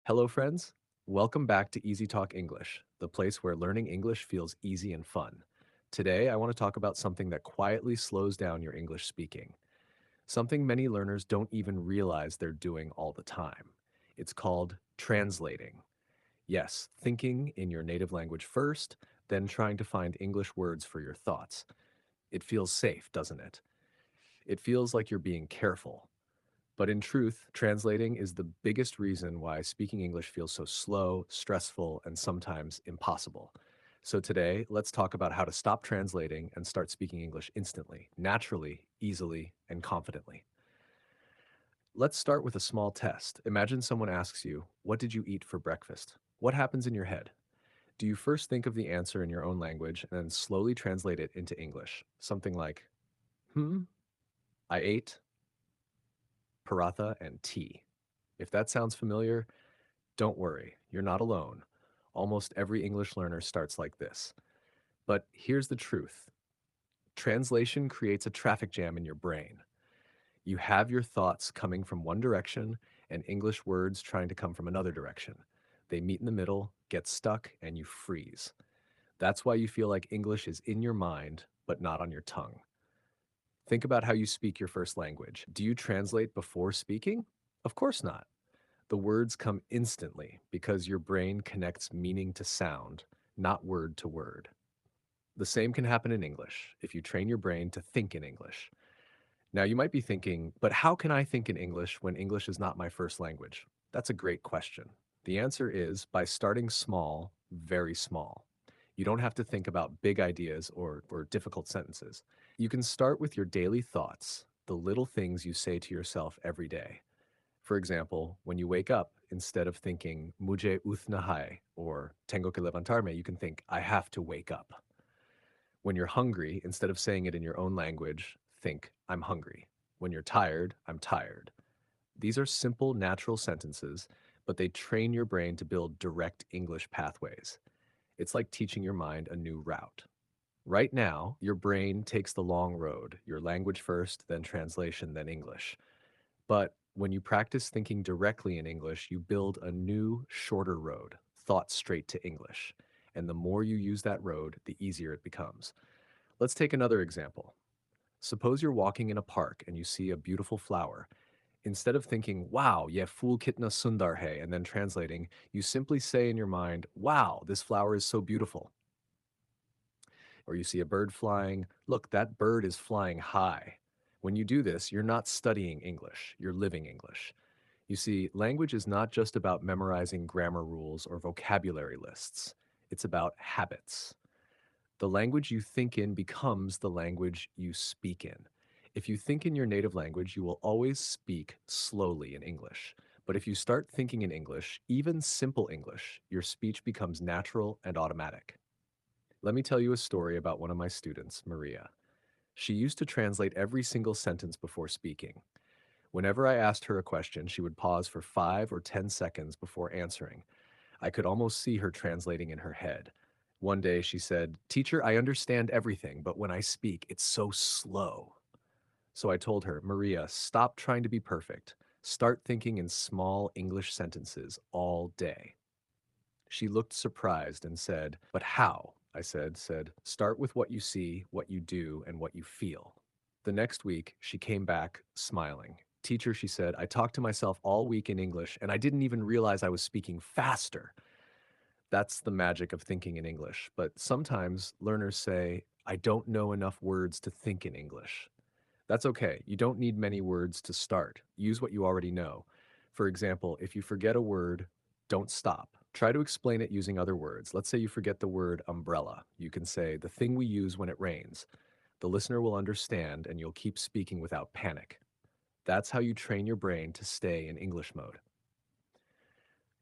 Hello, friends. Welcome back to Easy Talk English, the place where learning English feels easy and fun. Today, I want to talk about something that quietly slows down your English speaking, something many learners don't even realize they're doing all the time. It's called translating. Yes, thinking in your native language first, then trying to find English words for your thoughts. It feels safe, doesn't it? It feels like you're being careful. But in truth, translating is the biggest reason why speaking English feels so slow, stressful, and sometimes impossible. So today, let's talk about how to stop translating and start speaking English instantly, naturally, easily, and confidently. Let's start with a small test. Imagine someone asks you, "What did you eat for breakfast?" What happens in your head? Do you first think of the answer in your own language and then slowly translate it into English? Something like, I ate paratha and tea. If that sounds familiar, don't worry, you're not alone. Almost every English learner starts like this. But here's the truth. Translation creates a traffic jam in your brain. You have your thoughts coming from one direction and English words trying to come from another direction. They meet in the middle, get stuck, and you freeze. That's why you feel like English is in your mind, but not on your tongue. Think about how you speak your first language. Do you translate before speaking? Of course not. The words come instantly because your brain connects meaning to sound, not word to word. The same can happen in English if you train your brain to think in English. Now, you might be thinking, but how can I think in English when English is not my first language? That's a great question. The answer is by starting small, very small. You don't have to think about big ideas or difficult sentences. You can start with your daily thoughts, the little things you say to yourself every day. For example, when you wake up, instead of thinking mujhe uthna hai or tengo que levantarme, you can think I have to wake up. When you're hungry, instead of saying it in your own language, think I'm hungry. When you're tired, I'm tired. These are simple, natural sentences, but they train your brain to build direct English pathways. It's like teaching your mind a new route. Right now, your brain takes the long road, your language first, then translation, then English. But when you practice thinking directly in English, you build a new, shorter road, thought straight to English. And the more you use that road, the easier it becomes. Let's take another example. Suppose you're walking in a park and you see a beautiful flower. Instead of thinking, wow, ye fool kitna sundar hai, and then translating, you simply say in your mind, wow, this flower is so beautiful. Or you see a bird flying, look, that bird is flying high. When you do this, you're not studying English, you're living English. You see, language is not just about memorizing grammar rules or vocabulary lists. It's about habits. The language you think in becomes the language you speak in. If you think in your native language, you will always speak slowly in English. But if you start thinking in English, even simple English, your speech becomes natural and automatic. Let me tell you a story about one of my students, Maria. She used to translate every single sentence before speaking. Whenever I asked her a question, she would pause for 5 or 10 seconds before answering. I could almost see her translating in her head. One day she said, "Teacher, I understand everything, but when I speak, it's so slow." So I told her, "Maria, stop trying to be perfect. Start thinking in small English sentences all day." She looked surprised and said, "But how?" I said, "Start with what you see, what you do, and what you feel." The next week, she came back smiling. "Teacher," she said, "I talked to myself all week in English, and I didn't even realize I was speaking faster." That's the magic of thinking in English. But sometimes learners say, "I don't know enough words to think in English." That's okay. You don't need many words to start. Use what you already know. For example, if you forget a word, don't stop. Try to explain it using other words. Let's say you forget the word umbrella. You can say, "the thing we use when it rains." The listener will understand and you'll keep speaking without panic. That's how you train your brain to stay in English mode.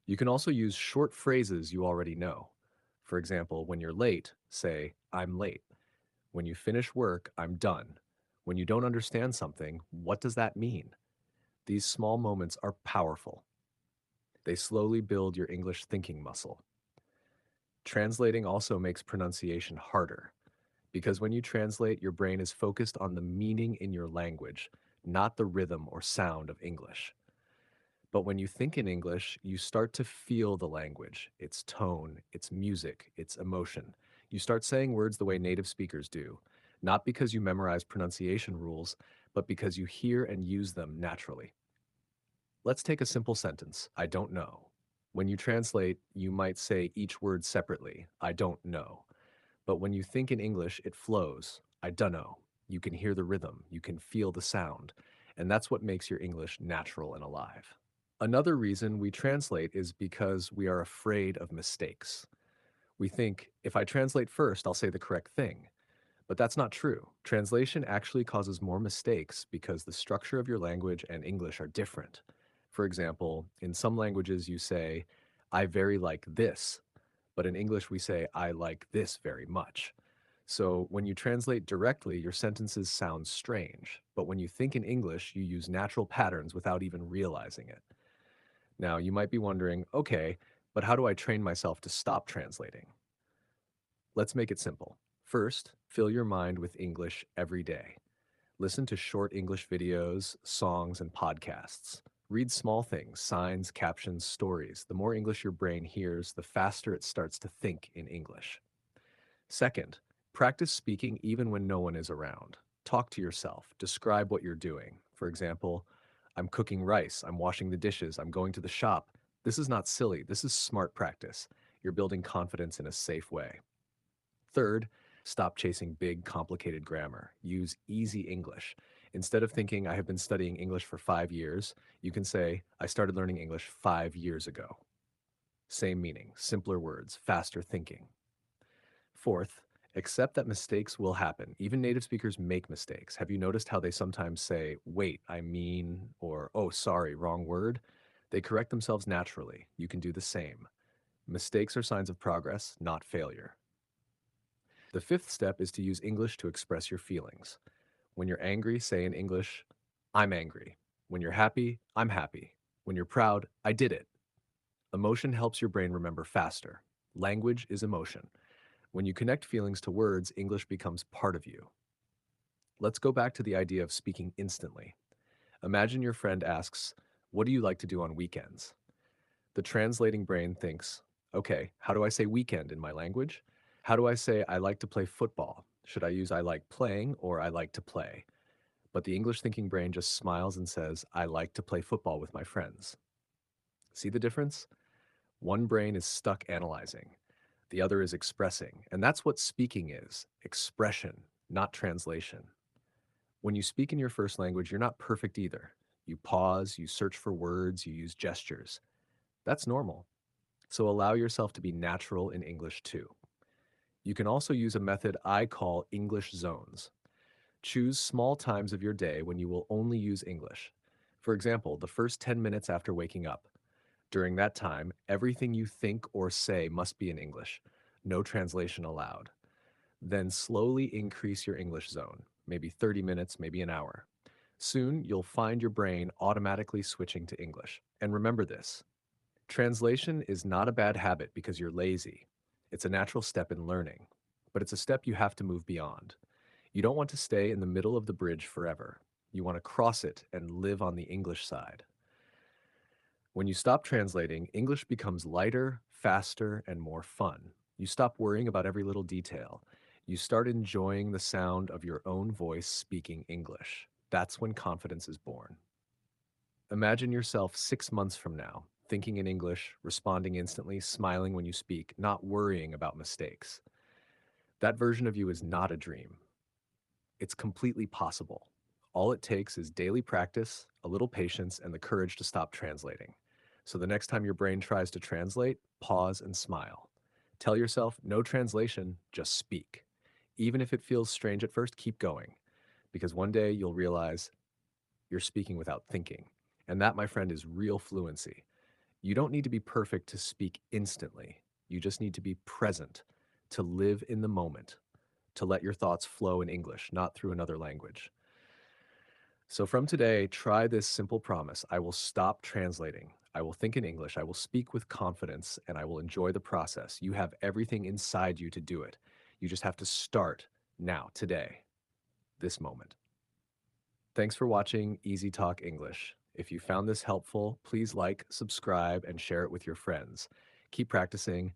You can also use short phrases you already know. For example, when you're late, say, "I'm late." When you finish work, "I'm done." When you don't understand something, what does that mean? These small moments are powerful. They slowly build your English thinking muscle. Translating also makes pronunciation harder because when you translate, your brain is focused on the meaning in your language, not the rhythm or sound of English. But when you think in English, you start to feel the language, its tone, its music, its emotion. You start saying words the way native speakers do, not because you memorize pronunciation rules, but because you hear and use them naturally. Let's take a simple sentence, I don't know. When you translate, you might say each word separately, I don't know. But when you think in English, it flows, I dunno. You can hear the rhythm, you can feel the sound, and that's what makes your English natural and alive. Another reason we translate is because we are afraid of mistakes. We think, if I translate first, I'll say the correct thing. But that's not true. Translation actually causes more mistakes because the structure of your language and English are different. For example, in some languages you say, I very like this, but in English we say, I like this very much. So when you translate directly, your sentences sound strange. But when you think in English, you use natural patterns without even realizing it. Now, you might be wondering, okay, but how do I train myself to stop translating? Let's make it simple. First, fill your mind with English every day. Listen to short English videos, songs, and podcasts. Read small things, signs, captions, stories. The more English your brain hears, the faster it starts to think in English. Second, practice speaking even when no one is around. Talk to yourself. Describe what you're doing. For example, I'm cooking rice, I'm washing the dishes, I'm going to the shop. This is not silly. This is smart practice. You're building confidence in a safe way. Third, stop chasing big, complicated grammar. Use easy English. Instead of thinking, I have been studying English for 5 years, you can say, I started learning English 5 years ago. Same meaning, simpler words, faster thinking. Fourth, accept that mistakes will happen. Even native speakers make mistakes. Have you noticed how they sometimes say, wait, I mean, or oh, sorry, wrong word? They correct themselves naturally. You can do the same. Mistakes are signs of progress, not failure. The fifth step is to use English to express your feelings. When you're angry, say in English, I'm angry. When you're happy, I'm happy. When you're proud, I did it. Emotion helps your brain remember faster. Language is emotion. When you connect feelings to words, English becomes part of you. Let's go back to the idea of speaking instantly. Imagine your friend asks, what do you like to do on weekends? The translating brain thinks, okay, how do I say weekend in my language? How do I say I like to play football? Should I use I like playing or I like to play? But the English thinking brain just smiles and says, I like to play football with my friends. See the difference? One brain is stuck analyzing, the other is expressing. And that's what speaking is, expression, not translation. When you speak in your first language, you're not perfect either. You pause, you search for words, you use gestures. That's normal. So allow yourself to be natural in English too. You can also use a method I call English zones. Choose small times of your day when you will only use English. For example, the first 10 minutes after waking up. During that time, everything you think or say must be in English. No translation allowed. Then slowly increase your English zone, maybe 30 minutes, maybe an hour. Soon, you'll find your brain automatically switching to English. And remember this, translation is not a bad habit because you're lazy. It's a natural step in learning, but it's a step you have to move beyond. You don't want to stay in the middle of the bridge forever. You want to cross it and live on the English side. When you stop translating, English becomes lighter, faster, and more fun. You stop worrying about every little detail. You start enjoying the sound of your own voice speaking English. That's when confidence is born. Imagine yourself 6 months from now, thinking in English, responding instantly, smiling when you speak, not worrying about mistakes. That version of you is not a dream. It's completely possible. All it takes is daily practice, a little patience, and the courage to stop translating. So the next time your brain tries to translate, pause and smile. Tell yourself, no translation, just speak. Even if it feels strange at first, keep going. Because one day you'll realize you're speaking without thinking. And that, my friend, is real fluency. You don't need to be perfect to speak instantly. You just need to be present, to live in the moment, to let your thoughts flow in English, not through another language. So from today, try this simple promise. I will stop translating. I will think in English. I will speak with confidence and I will enjoy the process. You have everything inside you to do it. You just have to start now, today, this moment. Thanks for watching Easy Talk English. If you found this helpful, please like, subscribe, and share it with your friends. Keep practicing,